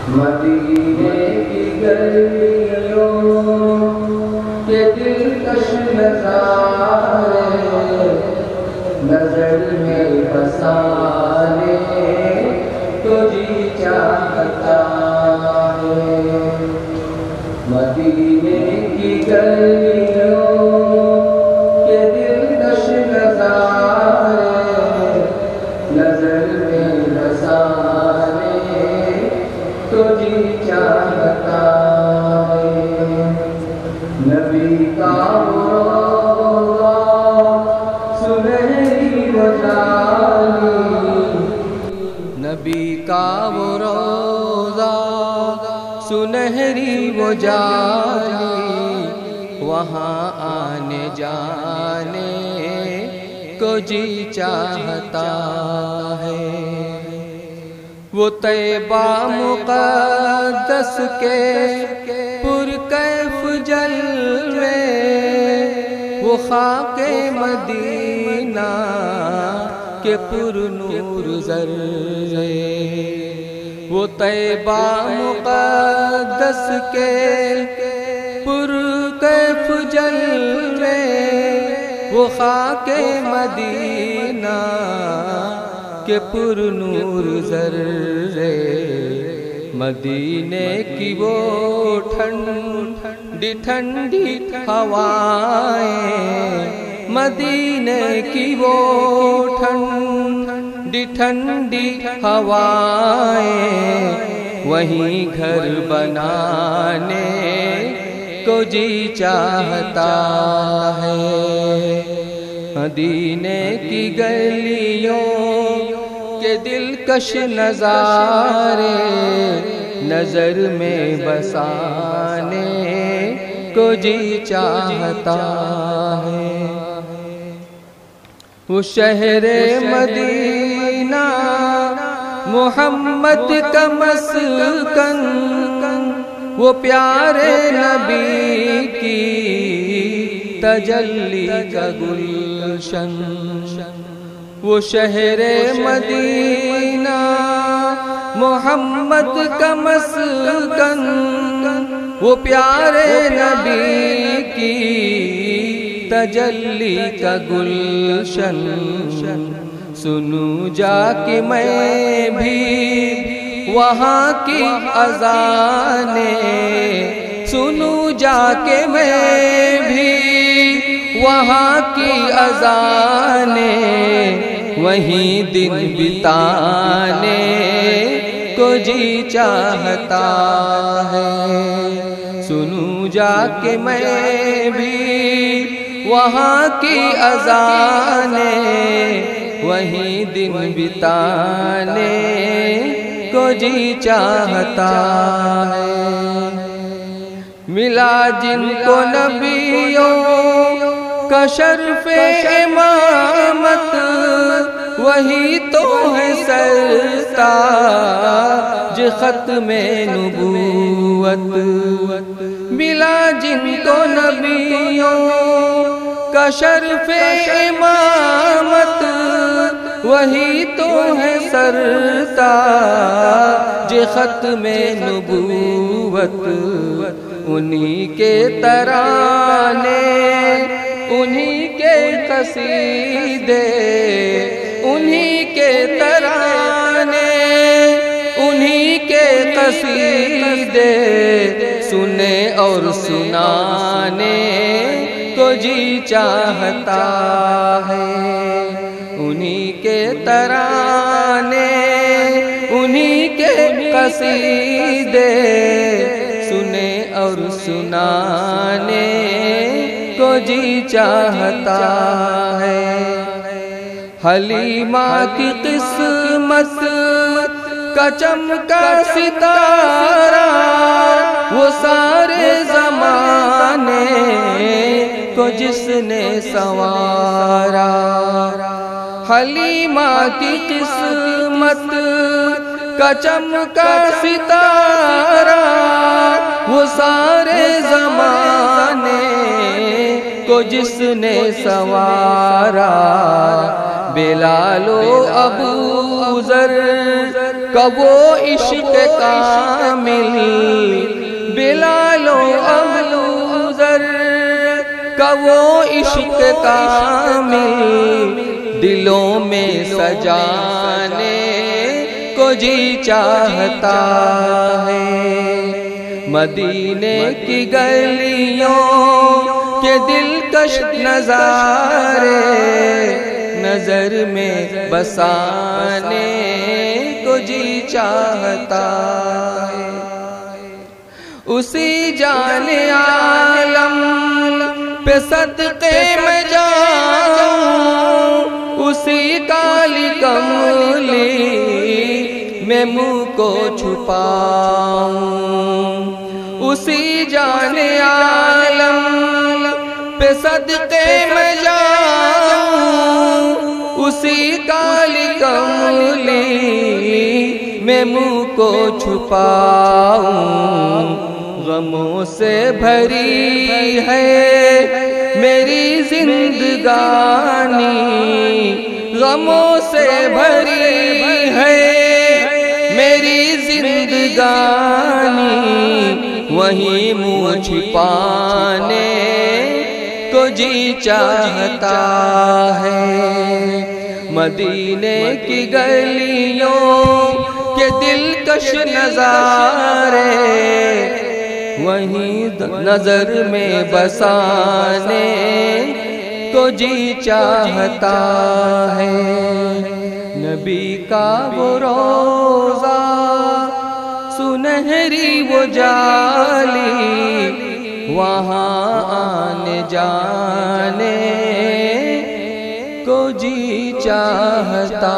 مدینے کی گلیوں کے دلکش نظارے نظر میں بسانے تو جی چاہتا ہے۔ مدینے کی گلیوں کے دلکش نظارے نظر میں بسانے تو جی چاہتا ہے۔ نبی کا روضہ سنہری و جالی، نبی کا وہ روضہ سنہری و جالی، وہاں آنے جانے کو جی چاہتا ہے۔ وہ طیبہ مقدس کے پرکیف جلوے، وہ خاک مدینہ کے پر نور ذرے، وہ طیبہ مقدس کے پرکیف جلوے، وہ خاک مدینہ کہ پر نور ذرے، مدینے کی وہ ٹھنڈی ٹھنڈی ہوائیں، مدینے کی وہ ٹھنڈی ٹھنڈی ہوائیں، وہیں گھر بنانے کو جی چاہتا ہے۔ مدینے کی گلیوں کے دلکش نظارے نظر میں بسانے کو جی چاہتا ہے۔ وہ شہر مدینہ محمد کا مسکن، وہ پیارے نبی کی تجلی کا گلشن، وہ شہر مدینہ محمد کا مسکن، وہ پیارے نبی کی تجلی کا گلشن، سنوں جا کے میں بھی وہاں کی اذانیں، سنوں جا کے میں بھی وہاں کی اذانیں، وہیں دن بتانے کو جی چاہتا ہے۔ سنوں جا کے میں بھی وہاں کی اذانیں، وہیں دن بتانے کو جی چاہتا ہے۔ ملا جن کو نبیوں کا شرف امامت، وہی تو ہے سرتاج ختم نبوت۔ ملا جن کو نبیوں کا شرف امامت، وہی تو ہے سرتاج ختم نبوت۔ انہی کے ترانے، انہی کے قصیدے، انہی کے ترانے، انہی کے قصیدے، سنے اور سنانے کو جی چاہتا ہے۔ انہی کے ترانے، انہی کے قصیدے، سنے اور سنانے کو جی چاہتا ہے۔ حلیمہ کی قسمت کا چمکا ستارہ، وہ سارے زمانے کو جس نے سنوارا۔ حلیمہ کی قسمت کا چمکا ستارہ، وہ سارے زمانے کو جس نے سنوارا۔ بلال و ابو ذر کا وہ عشق کامل، کا وہ عشق کامل دلوں میں سجانے کو جی چاہتا ہے۔ مدینے کی گلیوں کے دلکش نظارے نظر میں بسانے کو جی چاہتا ہے۔ اسی جان عالم پہ صدقے میں جاؤں، اسی کالی کملی میں منہ کو چھپاؤں، اسی جان عالم پہ صدقے میں جاؤں، اسی کالی کملی میں منہ کو چھپاؤں۔ غموں سے بھری ہے میری زندگانی، غموں سے بھری ہے میری زندگانی، وہیں منہ چھپانے کو جی چاہتا ہے۔ مدینے کی گلیوں کے دلکش نظارے وہیں نظر میں بسانے کو جی چاہتا ہے۔ نبی کا وہ روضہ سنہری وہ جالی، وہاں آنے جانے کو جی چاہتا